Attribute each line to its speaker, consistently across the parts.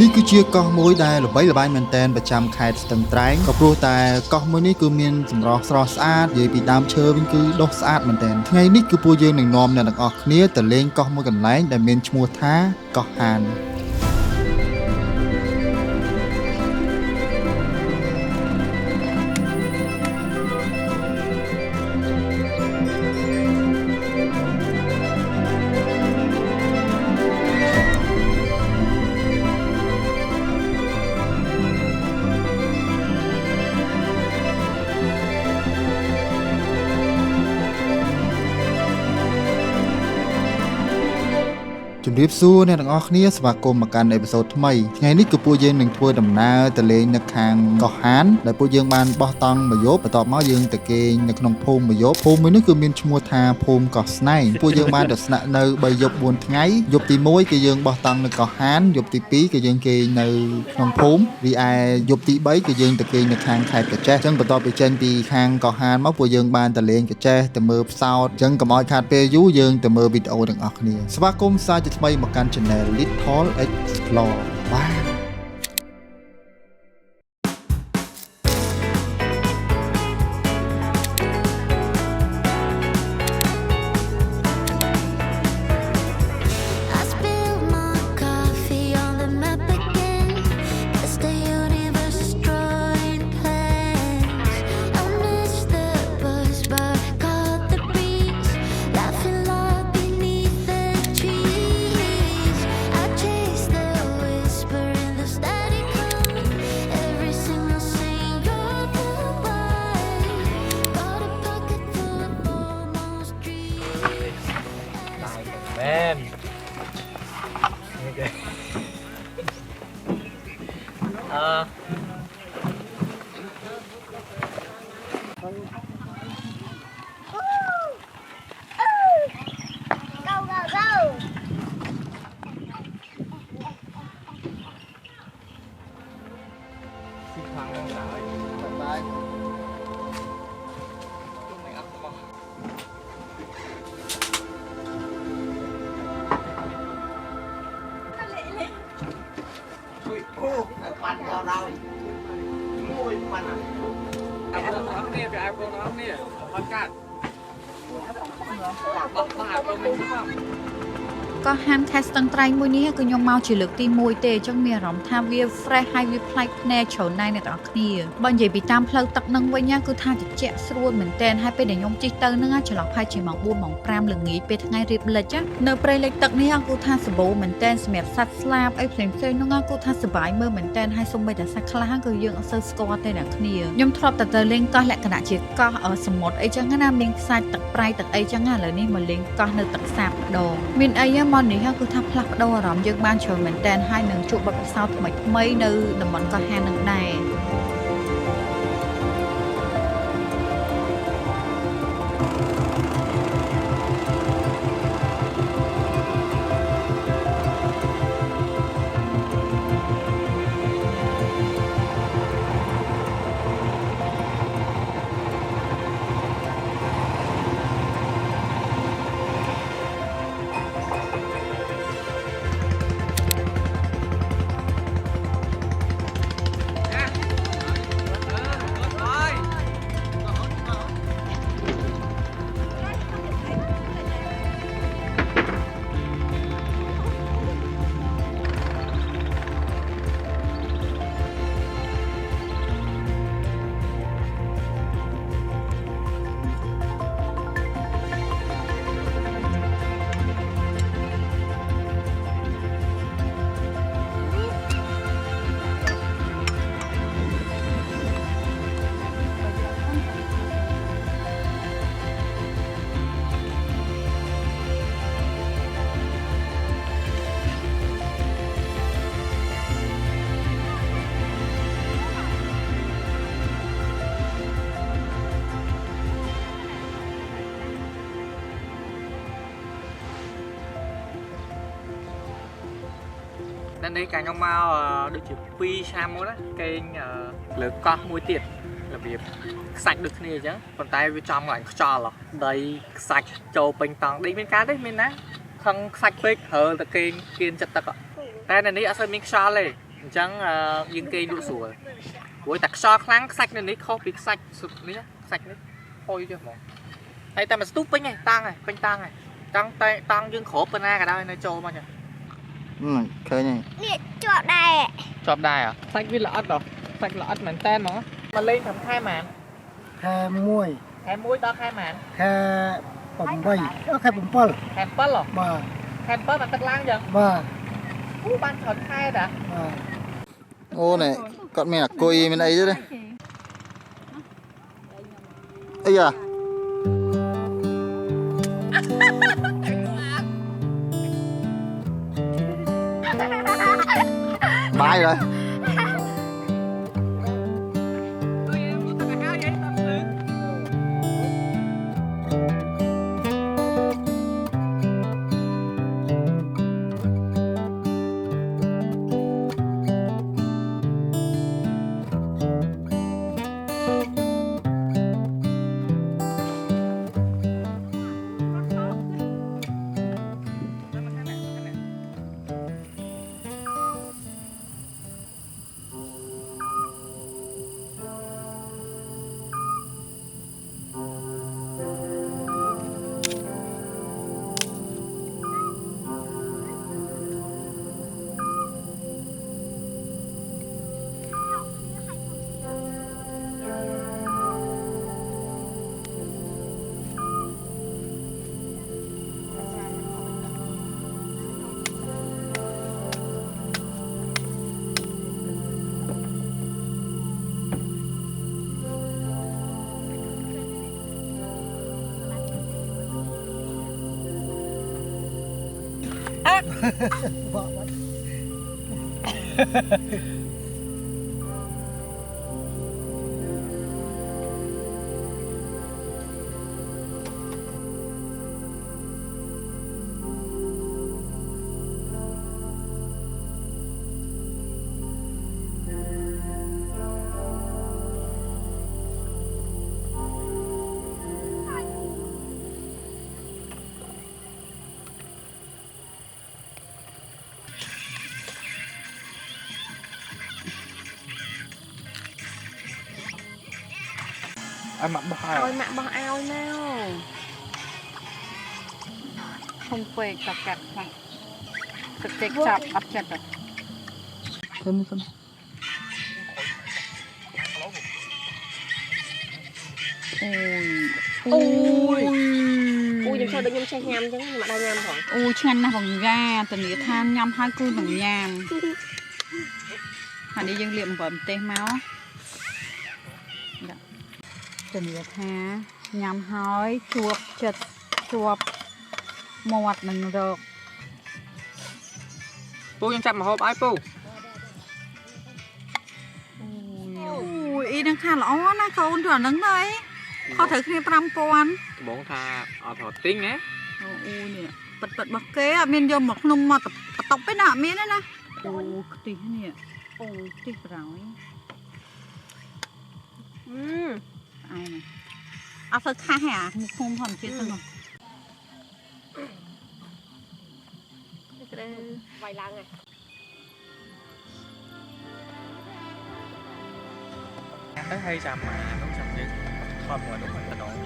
Speaker 1: นี่คือเชียร์กอมวยได้หรือใบละใบแมนเทนประจำขายสตังไตร์ก็เพราะแต่กอมวยนี่คือมีสำรองสระสะอาดยิ่งปีดามเชอร์วิ่งคือดอกสะอาดแมนเทนไงนี่คือปูยืนหนึ่งนอมเนี่ยต่างออกเนี้ยแต่เล่นกอมวยกันไหลแต่เมียนชัวท้ากอฮาน จุดรีบสู้เนี่ยทั้งออกนี้สมาคมมาการในเอพิโซดทำไมไงนี่คือปูยืนหนึ่งทัวร์ดำนาแต่เลงในคางกอฮานและปูยืนบานบอตังมายบต่อมายืนตะเกงในขนมพงมายบพงมือนี่คือมีชมัวทาพงกอสไนปูยืนบานดัชนะในใบยบบนไงยบตีมวยก็ยืนบอตังในกอฮานยบตีปีก็ยืนเกงในขนมพงรีไอยบตีใบก็ยืนตะเกงในคางไข่กระแจจังต่อไปเจนตีคางกอฮานมาปูยืนบานแต่เลงกระแจแต่มือซาวจังกับมอยขาดเปยุยืนแต่มือวิดีโอทั้งออกนี้สมาคมซาจะทำไมมาการชแนล Little Explore ว้า
Speaker 2: Man. Okay.
Speaker 3: Go, go, go!
Speaker 2: Xin khoan con lại.
Speaker 1: Bye bye.
Speaker 2: Chúng mày ấp không?
Speaker 4: Bắn vào đâu môi bắn à
Speaker 2: Ai con nó nè, ai con nó nè, con cạn. Bọc vào con mình đúng không?
Speaker 5: ก็ฮันแคสตังไตรមួយនេះគឺខ្ញុំមកជាលើកទី1ទេអញ្ចឹងមានអារម្មណ៍ថាវា fresh ហើយវាប្លែកភ្នែកច្រើនណាស់អ្នកទាំងអស់គ្នាបើនិយាយពីតាមផ្លូវទឹកនឹងវិញគឺថាត្រជាក់ស្រួលមែនតើហើយពេលដែលខ្ញុំជិះទៅនឹងចន្លោះផែជាម៉ោង4ម៉ោង5ល្ងាចពេលថ្ងៃរៀបលិចនៅព្រៃលិចទឹកនេះគឺថាសម្បូរមែនតើសម្រាប់សត្វស្លាបអីផ្សេងៗនោះគឺថាសុបាយមើលមែនតើហើយសូម្បីតែសត្វខ្លះគឺយើងអត់សូវស្គាល់ទេអ្នកគ្នាខ្ញុំធ្លាប់តែទៅលេងកោះលក្ខណៈជាកោះសមុទ្រអីចឹងណាមានខ្សាច់ទឹកប្រៃទឹកអីចឹងណាឥឡូវនេះមកលេងកោះនៅទឹកសាបម្ដងមានអីមកនេះគឺថាផ្លាស់ប្ដូរអារម្មណ៍យើងបានច្រើនមែនតើហើយនឹងជួបបទពិសោធន៍ថ្មីៗនៅតំបន់កោះហាននឹងដែរ
Speaker 2: Nên đây cả nhau mau được chụp pi sam đó cái lửa con môi tiệt là việc sạch được này chứ còn tay với trong lại cho là đây sạch trâu bình tòng đi bên cá đấy bên á không sạch phết hờ là kiên kiên chặt tật តែនៅនេះអត់សូវមានខ្យល់ទេអញ្ចឹងយើងគេលក់ស្រួលព្រោះតែខ្យល់ខ្លាំងខ្សាច់នៅនេះខុសពីខ្សាច់សុទ្ធនេះខ្សាច់នេះហុយទេហ្មងហើយតែមកស្ទូបពេញហើយតាំងហើយពេញតាំងហើយតាំងយើងគ្របប៉ុណ្ណាក៏ដោយនៅចូលមកចឹង
Speaker 1: ឃើញហើយ
Speaker 3: នេះជាប់ដែរ
Speaker 2: ជាប់ដែរហ៎សាច់វាល្អិតហ៎សាច់ល្អិតមែនតែនហ្មងមកលេងតាមខែហ្មង
Speaker 4: ខែ1
Speaker 2: ខែ1ដល់ខែហ្មង
Speaker 4: ខែ8ខែ7
Speaker 2: ខែ7ហ៎
Speaker 4: បាទ
Speaker 2: ខែ7មកទឹកឡើងចឹង
Speaker 4: បាទ
Speaker 2: អូបានច្រើនខែតា
Speaker 4: បាទ
Speaker 1: អូនេះគាត់មានអាគុយមានអីទេអីយ៉ាបាយrồi
Speaker 2: ai mặc bọc à
Speaker 5: Ôi mạ bó ao nào không về cặp cặp này thực tế chọc ấp chặt rồi
Speaker 1: Phân phân
Speaker 5: ôi
Speaker 6: Ui, làm sao được nhâm xe nhâm chứ mà đau nhâm hả?
Speaker 5: ôi chăn na bằng ga tình nghĩa than nhâm hai cư bằng nhàm hẳn đi dân liệm bẩm tê máu tình nghĩa tha nhâm hói chuột chật chuột một mình được
Speaker 2: Pôยังจับมาhộp ai pô
Speaker 5: ui y đang khá lõ na con rồi nắng đấy khó thử khi pram pon
Speaker 2: បងថាអត់រត់ទិញណា
Speaker 5: អូនេះប៉ិតប៉ិតរបស់គេអត់មានយកមកក្នុងមកបន្តុកទេណាអត់មានទេណាអូខ្ទិះនេះអូខ្ទិះប្រហើយអើនេះអត់ទៅខាស់ហ่าមុខភូមិធម្មជាតិទៅនោះ
Speaker 6: Vài lần rồi.
Speaker 2: ទៅហើយចាំមកនោះចាំយើងថតមកនោះមិនទៅដល់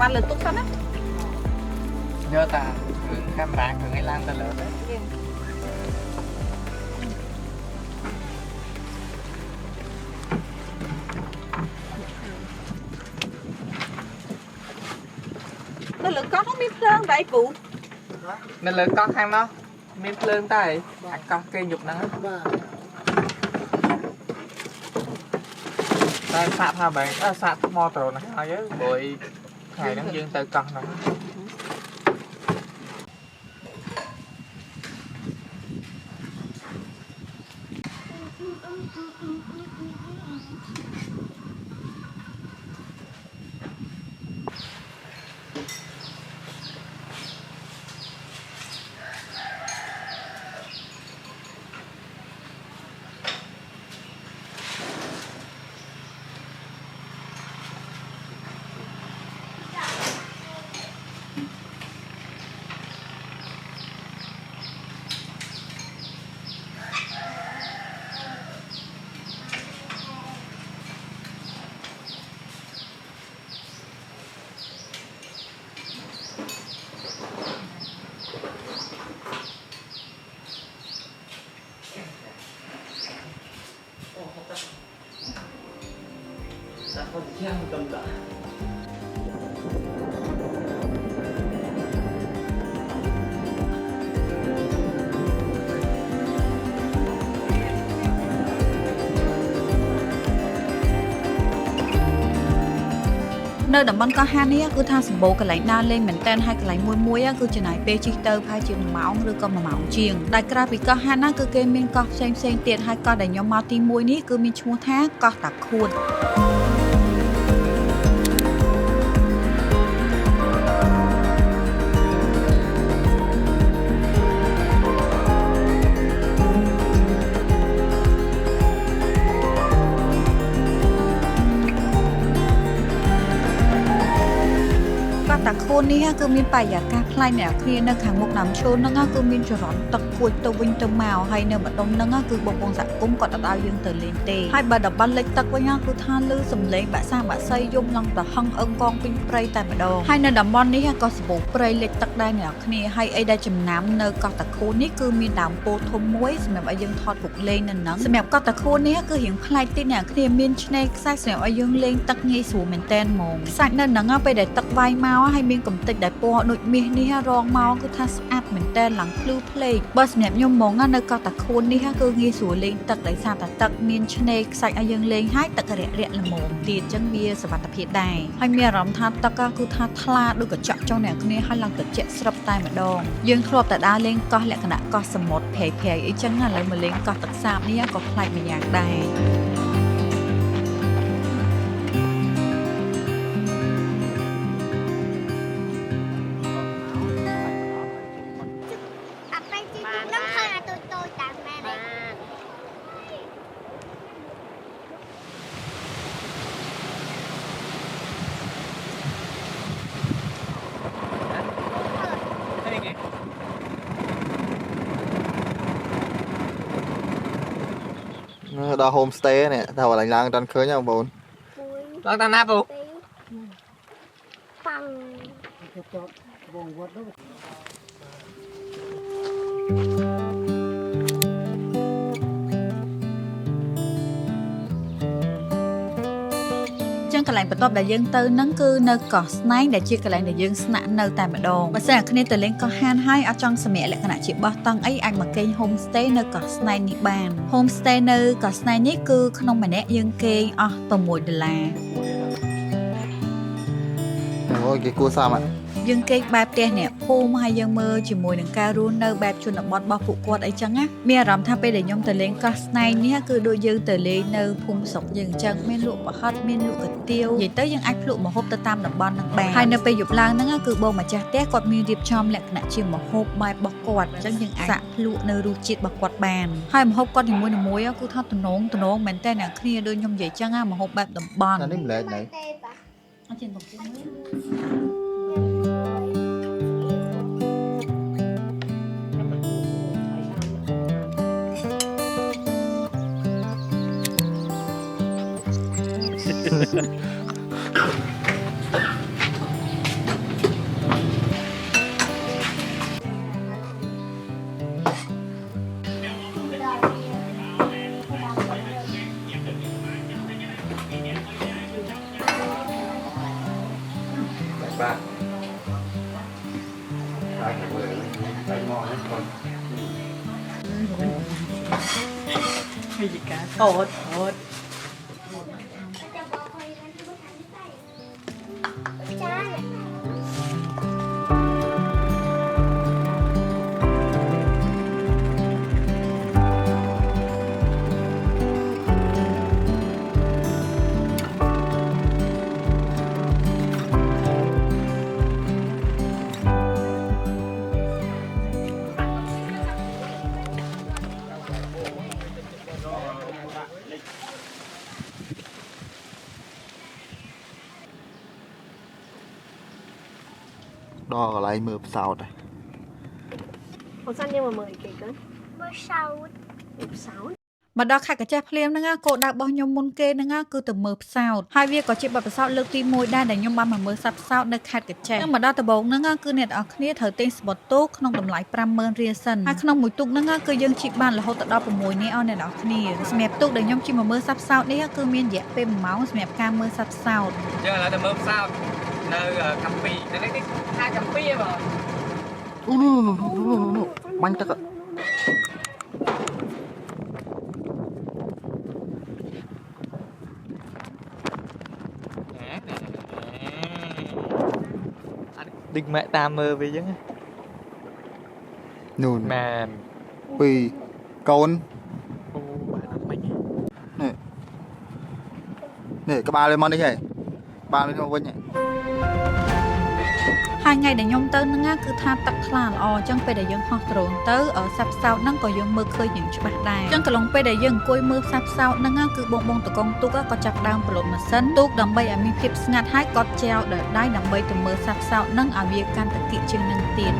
Speaker 5: បានលើទុកសិនណា
Speaker 2: nhớ ta hướng camera hướng ấy lan ta lỡ đấy
Speaker 5: នៅលើកោះនោះមានភ្លើងតែអីពូ
Speaker 2: nên lỡ con hai mau miếng lương tay ăn con cây nhục nắng tay sạt ha bạn sạt motor này thôi chứ bụi ngày nó dương từ con nữa
Speaker 5: នៅតំបន់កោះហាននេះគឺថាសម្បូរកន្លែងដើរលេងមែនតើហើយកន្លែងមួយគឺចំណាយពេលជិះទៅប្រហែលជា1ម៉ោងឬក៏1ម៉ោងជាងដែលក្រៅពីកោះហានណាគឺគេមានកោះផ្សេងទៀតហើយកោះដែលខ្ញុំមកទី1នេះគឺមានឈ្មោះថាកោះតាខួន តាខូននេះគឺមានបរិយាកាសប្លែកអ្នកគ្នានៅខាងមុខដើមឈើហ្នឹងគឺមានចរន្តទឹកគួចទៅវិញទៅមកហើយនៅម្ដុំហ្នឹងគឺបងប្អូនសហគមន៍គាត់អត់ឲ្យយើងទៅលេងទេហើយបើតំបន់លិចទឹកវិញគឺថាលឺសំឡេងបាក់សាបាក់សៃយំឡើងទៅហឹងអឹងកងពេញព្រៃតែម្ដងហើយនៅតំបន់នេះក៏សម្បូរព្រៃលិចទឹកដែរអ្នកគ្នាហើយអីដែលចំណាំនៅកោះតាខូននេះគឺមានដើមពោធិធំមួយសម្រាប់ឲ្យយើងថតរូបលេងនៅហ្នឹងសម្រាប់កោះតាខូននេះគឺរៀងប្លែកតិចអ្នកគ្នាមានឆ្នេរខ្សាច់សម្រាប់ឲ្យយើងលេងទឹកងាយស្រួលមែនតែនហ្មងខ្សាច់នៅហ្នឹងពេលដែលទឹកវាយមកហើយមានកំតិចដែលពណ៌ដូចមាសនេះរងមកគឺថាស្អាតមែនតែនឡើងភ្លឺភ្លេងបើសម្រាប់ខ្ញុំហ្មងនៅកោះតាខូននេះគឺងាយស្រួលលេងទឹកដោយសារតែទឹកមានឆ្នេរខ្សាច់ឲ្យយើងលេងហើយទឹករាក់ៗល្មមទៀតអញ្ចឹងវាសុវត្ថិភាពដែរហើយមានអារម្មណ៍ថាទឹកគឺថាថ្លាដូចកញ្ចក់ចុះអ្នកគ្នាហើយឡើងត្រជាក់ស្រាប់តែម្ដងយើងធ្លាប់តែដើរលេងកោះលក្ខណៈកោះសមុទ្រព្រៃអីចឹងឥឡូវមកលេងកោះទឹកសាបនេះក៏ប្លែកម្យ៉ាងដែរ
Speaker 1: ដល់ homestay នេះតែកន្លែងឡើងអត់ឃើញទេបងប្អូន
Speaker 2: ឡើងតាមណាពូ
Speaker 3: ប៉ាំង
Speaker 5: ចឹងកន្លែងបន្ទាប់ដែលយើងទៅហ្នឹងគឺនៅកោះស្នែងដែលជាកន្លែងដែលយើងស្នាក់នៅតែម្ដងបើសិនតែគ្នាទៅលេងកោះហានហើយអត់ចង់សម្រាកលក្ខណៈជាបោះតង់អីអាចមកគេង homestay នៅកោះស្នែងនេះបាន homestay នៅកោះស្នែងនេះគឺក្នុងម្នាក់យើងគេងអស់តែ$1
Speaker 1: អូយគេគួរសម
Speaker 5: យើងគេងបែបផ្ទះអ្នកភូមិហើយយើងមើលជាមួយនឹងការរស់នៅបែបជនបទរបស់ពួកគាត់អីចឹងណាមានអារម្មណ៍ថាពេលដែលខ្ញុំទៅលេងកោះស្នែងនេះគឺដូចយើងទៅលេងនៅភូមិស្រុកយើងអញ្ចឹងមានលក់ប្រហិតមានលក់កាទៀវនិយាយទៅយើងអាចភ្លក់ម្ហូបទៅតាមតំបន់ហ្នឹងបានហើយនៅពេលយប់ឡើងហ្នឹងគឺបងម្ចាស់ផ្ទះគាត់មានរៀបចំលក្ខណៈជាម្ហូបបែបរបស់គាត់អញ្ចឹងយើងអាចសាក់ភ្លក់នៅរសជាតិរបស់គាត់បានហើយម្ហូបគាត់នីមួយៗគឺថាទំនងមែនតើអ្នកគ្នាដូចខ្ញុំនិយាយចឹងណាម្ហូបបែបតំបន់
Speaker 1: នេះម្លែកណៃ
Speaker 5: អញ្ចឹងបងជិះមើល
Speaker 1: អ
Speaker 2: cá hột hột
Speaker 1: đo cái lại mưa sao đây
Speaker 6: បងសាន់យើងមកមើលគេទៅ
Speaker 3: Mưa sâu.
Speaker 6: សោត
Speaker 5: មកដល់ខេត្តកញ្ចេះភ្លាមហ្នឹងគោលដៅរបស់ខ្ញុំមុនគេហ្នឹងគឺទៅមើលផ្សោតហើយវាក៏ជាបទពិសោធន៍លើកទី1ដែរដែលខ្ញុំបានមកមើលសត្វផ្សោតនៅខេត្តកញ្ចេះមកដល់ដំបូងហ្នឹងគឺអ្នកនរគ្នាត្រូវទិញស្បត់ទូកក្នុងតម្លៃ 50000 រៀលសិនហើយក្នុងមួយទូកហ្នឹងគឺយើងជិះបានរហូតដល់ 6 នាក់អ្នកនរគ្នាសម្រាប់ទូកដែលខ្ញុំជិះមកមើលសត្វផ្សោតនេះគឺមានរយៈពេល 1 ម៉ោងសម្រាប់ការមើលសត្វផ្សោត
Speaker 2: យើងឥឡូវទៅមើលផ្សោតនៅកម្ពីនៅនេះខេត្តកម្ពីហ៎បង
Speaker 1: អូនោះបាញ់ទឹក
Speaker 2: đừng mẹ ta mơ về chứ
Speaker 1: nôn
Speaker 2: mà
Speaker 1: vì con nè các ba lên món đi nhỉ ba lên con nhỉ
Speaker 5: ហើយថ្ងៃដែលខ្ញុំទៅហ្នឹងគឺថាទឹកថ្លាល្អអញ្ចឹងពេលដែលយើងហោះដ្រូនទៅសត្វផ្សោតហ្នឹងក៏យើងមើលឃើញយ៉ាងច្បាស់ដែរអញ្ចឹងកន្លងពេលដែលយើងអង្គុយមើលសត្វផ្សោតហ្នឹងគឺបងតកងទូកក៏ចាប់ដើមប្រឡូតម៉ាស៊ីនទូកដើម្បីឲ្យមានភាពស្ងាត់ហើយក៏ចែវដល់ដៃដើម្បីទៅមើលសត្វផ្សោតហ្នឹងឲ្យវាកាន់តែគៀកជាងនឹងទៀត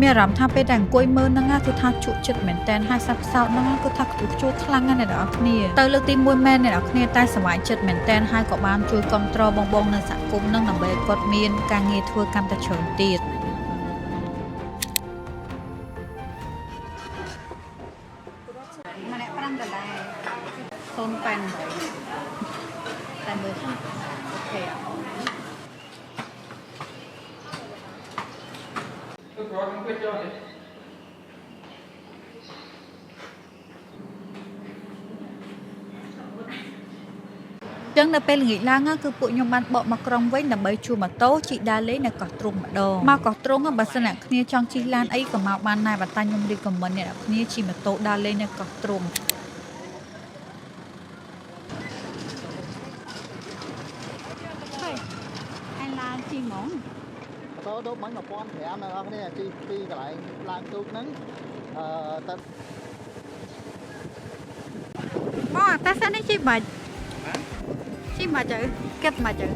Speaker 5: មានអារម្មណ៍ថាពេលដែលអង្គុយមើលហ្នឹងគឺថាជក់ចិត្តមែនតើហើយសត្វផ្សោតហ្នឹងគឺថាខ្ពស់ជួខ្លាំងណាស់អ្នកនរគ្នាទៅលើកទី1មែនអ្នកនរគ្នាតែសប្បាយចិត្តមែនតើហើយក៏បានជួយគ្រប់គ្រងបងនៅសហគមន៍ហ្នឹងដើម្បីឲ្យគាត់មានការងារធ្វើកាន់តែច្រើនទៀតម្នាក់$5សូនប៉ាន់តែមើលអូខេ ចឹងនៅពេលល្ងាចឡើងគឺពួកខ្ញុំបានបកមកក្រុងវិញដើម្បីជួលម៉ូតូជិះដើរលេងនៅកោះទ្រង់ម្ដងមកកោះទ្រង់បើសិនអ្នកគ្នាចង់ជិះឡានអីក៏មកបានដែរបើតាខ្ញុំរៀបខមមិនអ្នកគ្នាជិះម៉ូតូដើរលេងនៅកោះទ្រង់
Speaker 1: តោះដូចបាញ់ 1500 នៅអស់គ្នាទីពីកន្លែងឡើងទូកហ្នឹងទៅមកតែសិននេះជិះបាច់ជិះមកទៅគិតមកទៅ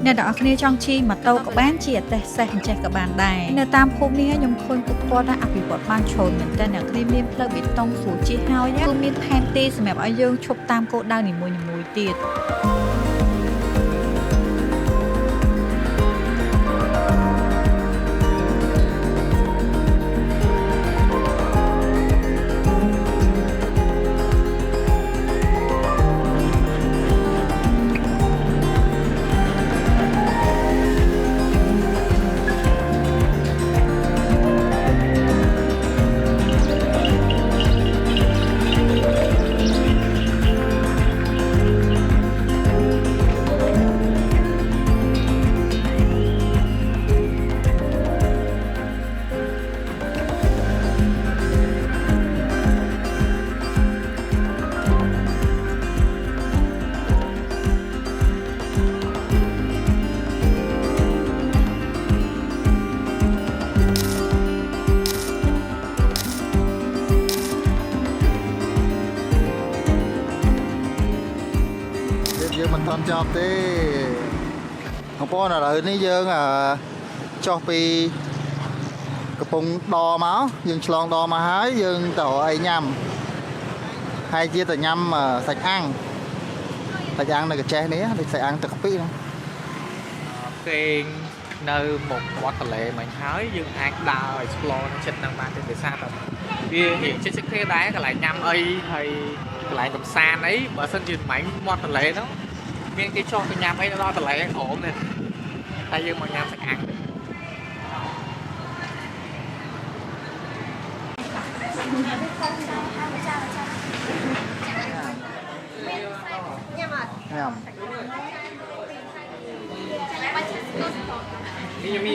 Speaker 1: អ្នកនរគ្នាចង់ជិះម៉ូតូក៏បានជិះអទេសសេះអញ្ចេះក៏បានដែរនៅតាមភូមិនេះខ្ញុំឃើញពួកគាត់ថាអភិវឌ្ឍបានច្រើនមែនតើអ្នកគ្នាមានផ្លូវបេតុងស្រួលជិះហើយគឺមានផែនទីសម្រាប់ឲ្យយើងឈប់តាមគោលដៅនីមួយៗទៀត យើងមិនថន់ចប់ទេបងប្អូនឥឡូវនេះយើងចុះពីកំពង់ដមកយើងឆ្លងដមកហើយយើងទៅអីញ៉ាំហើយជាទៅញ៉ាំសាច់អាំងនៅកញ្ចេះនេះសាច់អាំងទឹកកាពិហ្នឹង
Speaker 2: គេនៅមុខវត្តកលែមិញហើយយើងអាចដើរ explore នៅចិត្តនឹងបានទេដោយសារតែ វារៀងជិតៗគ្នាដែរកន្លែងញ៉ាំអីហើយកន្លែងកំសាន្តអីបើសិនជាមិនមាត់ទន្លេហ្នឹងមានគេចោះទៅញ៉ាំអីនៅដល់ទន្លេក្រោមនេះតែយើងមកញ៉ាំសាច់អាំង
Speaker 3: ញ៉ាំអត់
Speaker 1: ញ៉ាំ
Speaker 2: មី